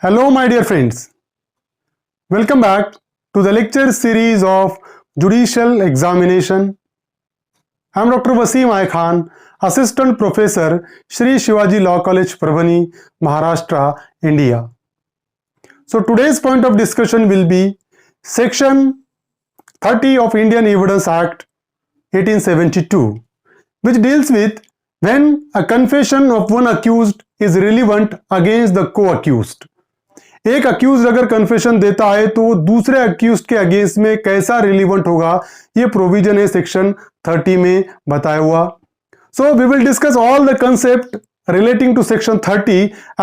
Hello, my dear friends. Welcome back to the lecture series of Judicial Examination. I am Dr. Wasim I Khan, Assistant Professor, Shri Shivaji Law College, Prabhani, Maharashtra, India. So today's point of discussion will be Section 30 of Indian Evidence Act 1872, which deals with when a confession of one accused is relevant against the co-accused. एक accused अगर confession देता है तो दूसरे accused के against में कैसा relevant होगा, ये प्रोविजन है सेक्शन 30 में बताया हुआ. So we will discuss all the concept relating to section 30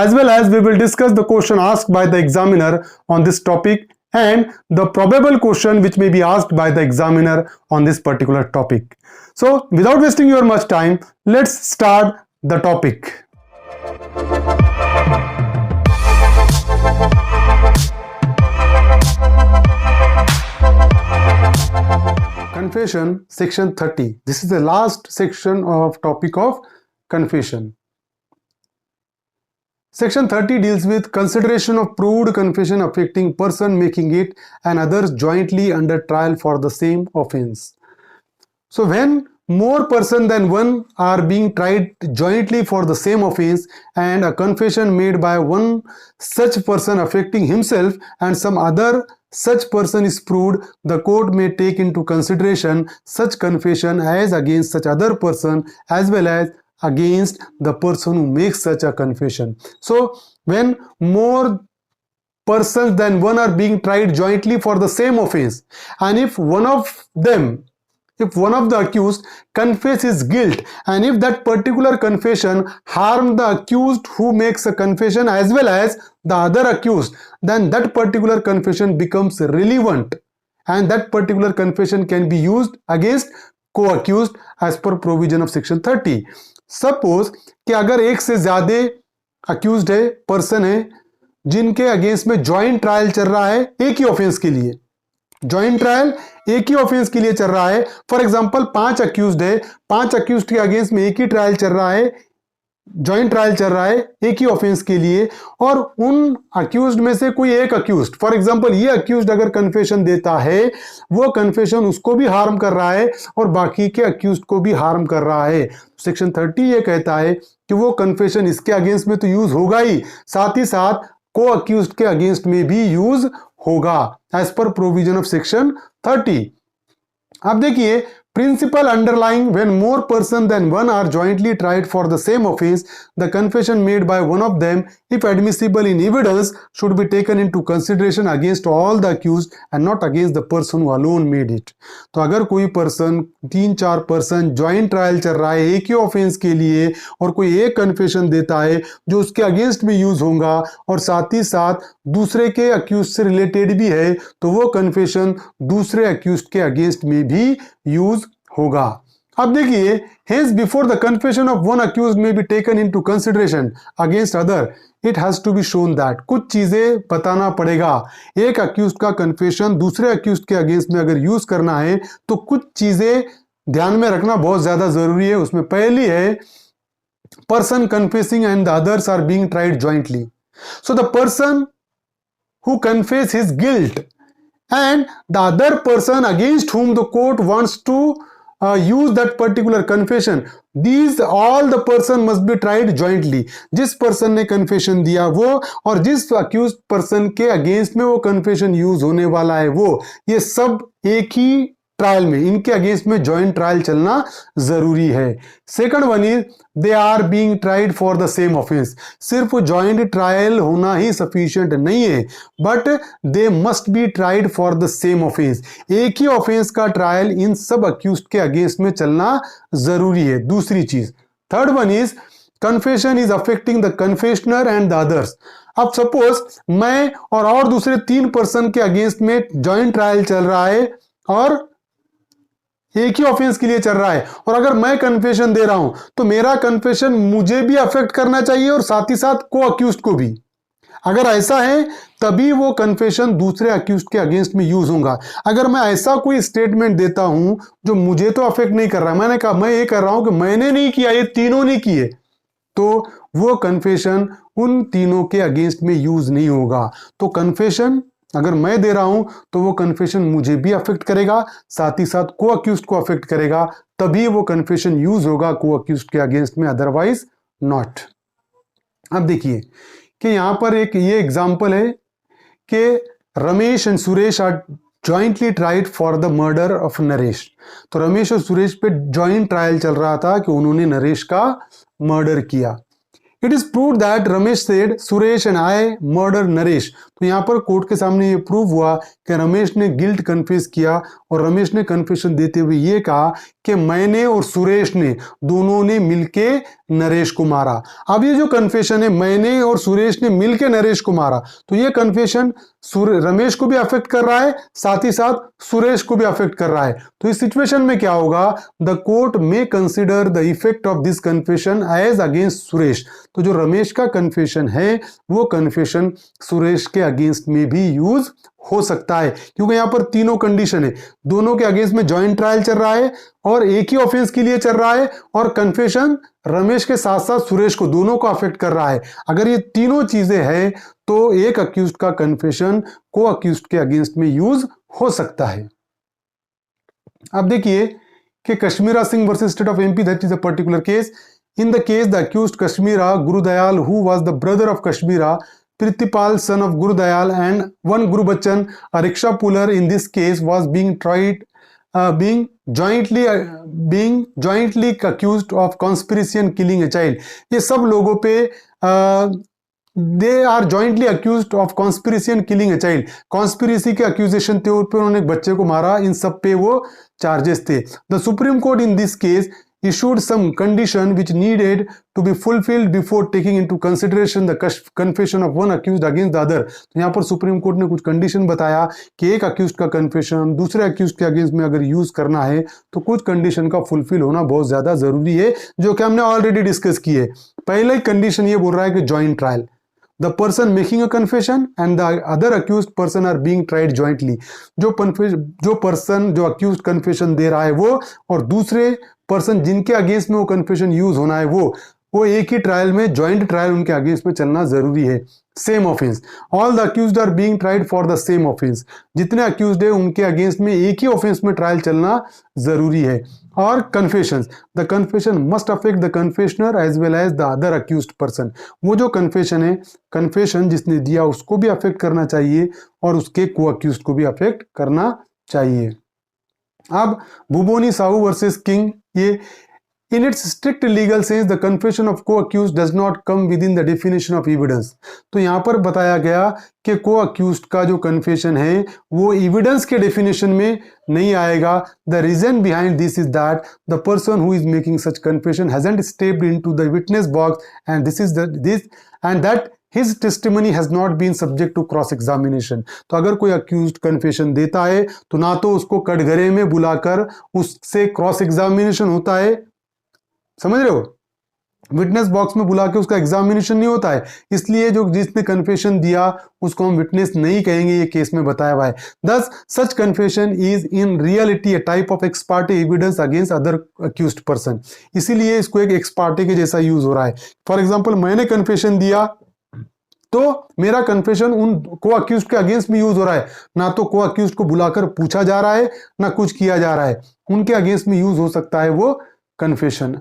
as well as we will discuss the question asked by the examiner on this topic and the probable question which may be asked by the examiner on this particular topic. So without wasting your much time, let's start the topic. Confession, section 30. This is the last section of topic of confession. Section 30 deals with consideration of proved confession affecting person making it and others jointly under trial for the same offense. So when more person than one are being tried jointly for the same offense and a confession made by one such person affecting himself and some other such person is proved, the court may take into consideration such confession as against such other person as well as against the person who makes such a confession. So when more persons than one are being tried jointly for the same offense, and if one of the accused confess his guilt, and if that particular confession harm the accused who makes a confession as well as the other accused, then that particular confession becomes relevant and that particular confession can be used against co-accused as per provision of section 30. Suppose कि अगर एक से ज्यादा accused है, person है, जिनके against में joint trial चल रहा है एक ही ऑफेंस के लिए, ज्वाइंट ट्रायल एक ही ऑफेंस के लिए चल रहा है. फॉर एग्जांपल 5 अक्यूज्ड है, 5 अक्यूज्ड के अगेंस्ट में एक ही ट्रायल चल रहा है, ज्वाइंट ट्रायल चल रहा है एक ही ऑफेंस के लिए, और उन अक्यूज्ड में से कोई एक अक्यूज्ड, फॉर एग्जांपल ये अक्यूज्ड अगर कन्फेशन देता है, वो कन्फेशन उसको भी हार्म कर रहा है और बाकी के अक्यूज्ड को भी हार्म कर रहा है. सेक्शन 30 ये कहता है कि वो कन्फेशन इसके अगेंस्ट में तो यूज होगा ही, साथ ही साथ को अक्यूज्ड के अगेंस्ट में भी यूज होगा as per provision of section 30. अब देखिए, principle underlying when more person than one are jointly tried for the same offense, the confession made by one of them, if admissible in evidence, should be taken into consideration against all the accused and not against the person who alone made it. तो अगर कोई person 3-4 person joint trial चल रहा है एक ही offence के लिए और कोई एक कन्फेशन देता है जो उसके अगेंस्ट में यूज होगा और साथ ही साथ दूसरे के अक्यूज से रिलेटेड भी है, तो वो कन्फेशन दूसरे अक्यूज के अगेंस्ट में भी यूज होगा. अब देखिए, hence before the confession of one accused may be taken into consideration against other, it has to be shown that, कुछ चीजें बताना पड़ेगा. एक अक्यूज्ड का कन्फेशन दूसरे अक्यूज्ड के अगेंस्ट में अगर यूज करना है तो कुछ चीजें ध्यान में रखना बहुत ज्यादा जरूरी है. उसमें पहली है person confessing and the others are being tried jointly. So the person who confess his guilt and the other person against whom the court wants to use that particular confession, these all the person must be tried jointly. जिस person ने confession दिया वो और जिस accused person के against में वो confession use होने वाला है वो, ये सब एक ही ट्रायल में, इनके अगेंस्ट में जॉइंट ट्रायल चलना जरूरी है. Second one is they are being tried for the same offence. सिर्फ जॉइंट ट्रायल होना ही सफिशिएंट नहीं है, but they must be tried for the same offence. एक ही ऑफेंस का ट्रायल इन सब अक्यूज्ड के अगेंस्ट में चलना जरूरी है. दूसरी चीज, third one is confession is affecting the confessioner and the others. अब सपोज मैं और दूसरे 3 पर्सन के अगेंस्ट में जॉइंट ट्रायल चल रहा है और एक ही ऑफेंस के लिए चल रहा है, और अगर मैं कन्फेशन दे रहा हूं तो मेरा कन्फेशन मुझे भी अफेक्ट करना चाहिए और साथ ही साथ को अक्यूज्ड को भी. अगर ऐसा है तभी वो कन्फेशन दूसरे अक्यूज्ड के अगेंस्ट में यूज होगा. अगर मैं ऐसा कोई स्टेटमेंट देता हूं जो मुझे तो अफेक्ट नहीं कर रहा, मैंने कहा मैं ये कर रहा हूं कि मैंने नहीं किया, ये तीनों ने किए, तो वो कन्फेशन उन तीनों के अगेंस्ट में यूज नहीं होगा। तो कन्फेशन अगर मैं दे रहा हूं तो वो कन्फेशन मुझे भी अफेक्ट करेगा, साथ ही साथ को अक्यूज्ड को अफेक्ट करेगा, तभी वो कन्फेशन यूज होगा को अक्यूज्ड के अगेंस्ट में, अदरवाइज नॉट। अब देखिए कि यहां पर एक ये एग्जांपल है कि Ramesh and Suresh are jointly tried for the murder of Naresh. तो रमेश और सुरेश पे जॉइंट ट्रायल चल रहा था कि उन्होंने नरेश का मर्डर किया। It is prove that Ramesh said Suresh and I murder Naresh. तो यहां पर कोर्ट के सामने ये प्रूव हुआ कि रमेश ने गिल्ट कन्फेस किया और रमेश ने कन्फेशन देते हुए ये कहा कि मैंने और सुरेश ने दोनों ने मिलके नरेश को मारा। अब ये जो कन्फेशन है मैंने और सुरेश ने मिलके नरेश को मारा, तो ये कन्फेशन रमेश को भी अफेक्ट कर रहा है, साथ ही साथ सुरेश को भी अफेक्ट कर रहा है। तो इस सिचुएशन में क्या होगा, the court may consider the effect of this confession as against Suresh. तो जो रमेश का कन्फेशन है वो कन्फेशन सुरेश के अगेंस्ट में भी यूज हो सकता है, क्योंकि यहां पर तीनों कंडीशन है, दोनों के अगेंस्ट में जॉइंट ट्रायल चल रहा है और एक ही ऑफेंस के लिए चल रहा है और कन्फेशन रमेश के साथ साथ सुरेश को दोनों को अफेक्ट कर रहा है। अगर ये तीनों चीजें हैं तो एक अक्यूज्ड का कन्फेशन को अक्यूज्ड के अगेंस्ट में यूज हो सकता है। अब देखिए कि Kashmira Singh versus state of MP, that is a particular case. In the case, the accused Kashmira Gurudayal, who was the brother of Kashmira, Pritipal, son of Gurudayal, and one Guru Bachchan, a rickshaw puller in this case, was being tried, being jointly accused of conspiracy and killing a child. ये सब लोगों पे they are jointly accused of conspiracy and killing a child. Conspiracy के accusation थे, उन पे उन्होंने एक बच्चे को मारा, इन सब पे वो चार्जेस थे। The supreme court in this case issued some condition which needed to be fulfilled before taking into consideration the confession of one accused against the other। तो यहाँ पर सुप्रीम कोर्ट ने कुछ कंडीशन बताया कि एक अक्यूज्ड का कन्फेशन दूसरे अक्यूज्ड के अगेंस्ट में अगर यूज करना है तो कुछ कंडीशन का फुलफिल होना बहुत ज्यादा जरूरी है, जो कि हमने ऑलरेडी डिस्कस की है। पहला कंडीशन ये बोल रहा है कि joint trial, the person making a confession and the other accused person are being tried jointly। जो पर्सन जो accused confession दे रहा है वो और दूसरे पर्सन जिनके अगेंस्ट में वो कन्फेशन यूज होना है वो एक ही ट्रायल में, जॉइंट ट्रायल उनके अगेंस्ट में चलना जरूरी है। Same offence, all the accused are being tried for the same offence. जितने अक्यूज्ड है उनके अगेंस्ट में एक ही ऑफेंस में ट्रायल चलना जरूरी है। और confessions, the confession must affect the confessioner as well as the other accused person. वो जो कन्फेशन है, कन्फेशन जिसने दिया उसको भी अफेक्ट करना चाहिए और उसके को अक्यूज्ड को भी अफेक्ट करना चाहिए। अब भुबोनी साहू वर्सेस किंग, ये in its strict legal sense the confession of co-accused does not come within the definition of evidence। तो यहां पर बताया गया कि co-accused का जो confession है वो evidence के definition में नहीं आएगा। The reason behind this is that the person who is making such confession hasn't stepped into the witness box and that his testimony has not been subject to cross examination। तो अगर कोई accused confession देता है तो ना तो उसको कटघरे में बुलाकर उससे क्रॉस एग्जामिनेशन होता है, समझ रहे हो, विटनेस बॉक्स में बुला के उसका एग्जामिनेशन नहीं होता है, इसलिए जो जिसने कन्फेशन दिया उसको हम विटनेस नहीं कहेंगे, ये केस में बताया हुआ है। Thus such confession is in reality a type of ex parte evidence against other accused person. इसीलिए इसको एक एक्स पार्टी के जैसा यूज हो रहा है। फॉर एग्जाम्पल मैंने कन्फेशन दिया तो मेरा कन्फेशन उन को अक्यूज्ड के अगेंस्ट में यूज हो रहा है, ना तो को अक्यूज्ड को बुलाकर पूछा जा रहा है ना कुछ किया जा रहा है, उनके अगेंस्ट में यूज हो सकता है वो confession.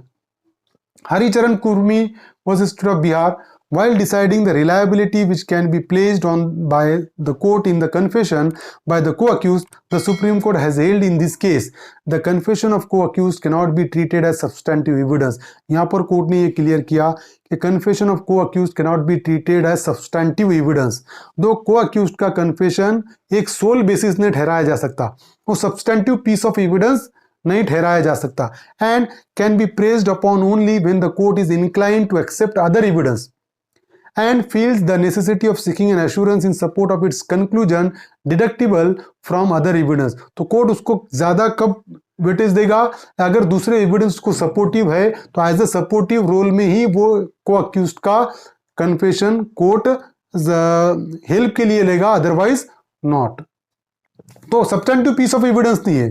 Haricharan Kurmi was state of Bihar, while deciding the reliability which can be placed on by the court in the confession by the co-accused, the Supreme Court has held in this case the confession of co-accused cannot be treated as substantive evidence। यहाँ पर court ने ये clear किया कि confession of co-accused cannot be treated as substantive evidence। दो co-accused का confession एक sole basis नहीं ठहराया जा सकता, वो substantive piece of evidence नहीं ठहराया जा सकता, and can be praised upon only when the court is inclined to accept other evidence and feels the necessity of seeking an assurance in support of its conclusion deductible from other evidence. तो court उसको ज्यादा कब weightage देगा, अगर दूसरे evidence को supportive है तो एज अ सपोर्टिव रोल में ही वो को अक्यूज्ड का कन्फेशन कोर्ट हेल्प के लिए लेगा, अदरवाइज नॉट। तो सब्सटेंटिव पीस ऑफ एविडेंस नहीं है,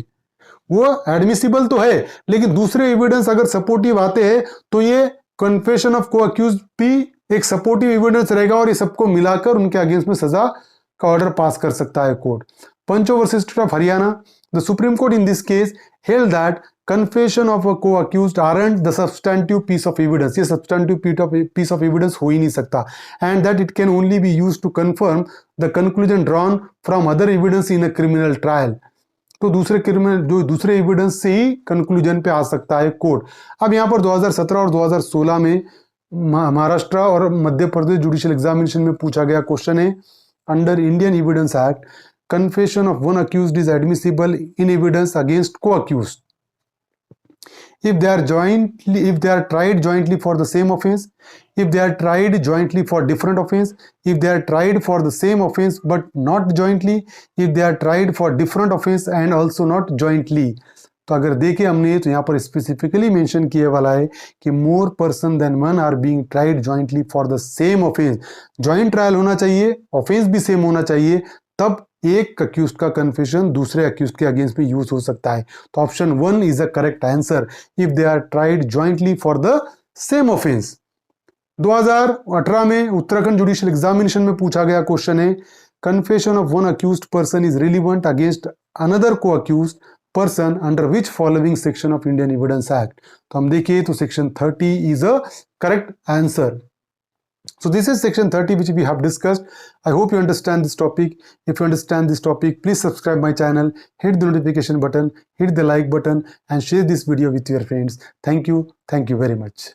वो एडमिसिबल तो है लेकिन दूसरे एविडेंस अगर सपोर्टिव आते हैं तो ये कन्फेशन ऑफ को अक्यूज भी एक सपोर्टिव एविडेंस रहेगा और ये सबको मिलाकर उनके अगेंस्ट में सजा का ऑर्डर पास कर सकता है कोर्ट. पंचो versus state of Haryana, the supreme court in this case held that confession of a co-accused aren't the substantive piece of evidence. ये substantive piece of evidence हो ही नहीं सकता, and that it can only be used to confirm the conclusion drawn from other evidence in a criminal trial. तो दूसरे evidence से ही conclusion पे आ सकता है कोर्ट. अब यहाँ पर 2017 और 2016 में महाराष्ट्र और मध्य प्रदेश जुडिशियल एग्जामिनेशन में पूछा गया क्वेश्चन है, under Indian Evidence act confession of one accused is admissible in evidence against को accused if they are tried jointly for the same offense, if they are tried jointly for different offense, if they are tried for the same offense but not jointly, if they are tried for different offense and also not jointly. तो अगर देखें हमने तो यहाँ पर specifically mention किए वाला है कि more person than one are being tried jointly for the same offence. Joint trial होना चाहिए, ऑफेंस भी सेम होना चाहिए, तब एक अक्यूज्ड का कन्फेशन दूसरे अक्यूज्ड के अगेंस्ट में यूज हो सकता है. तो option 1 is a correct answer, if they are tried jointly for the same offence. 2018 में उत्तराखंड जुडिशियल एग्जामिनेशन में पूछा गया क्वेश्चन है, confession of one accused person is relevant against another co accused person under which following section of Indian Evidence Act. तो हम देखिए तो section 30 is a correct answer. So this is section 30 which we have discussed. I hope you understand this topic. If you understand this topic, please subscribe my channel, hit the notification button, hit the like button and share this video with your friends. Thank you very much.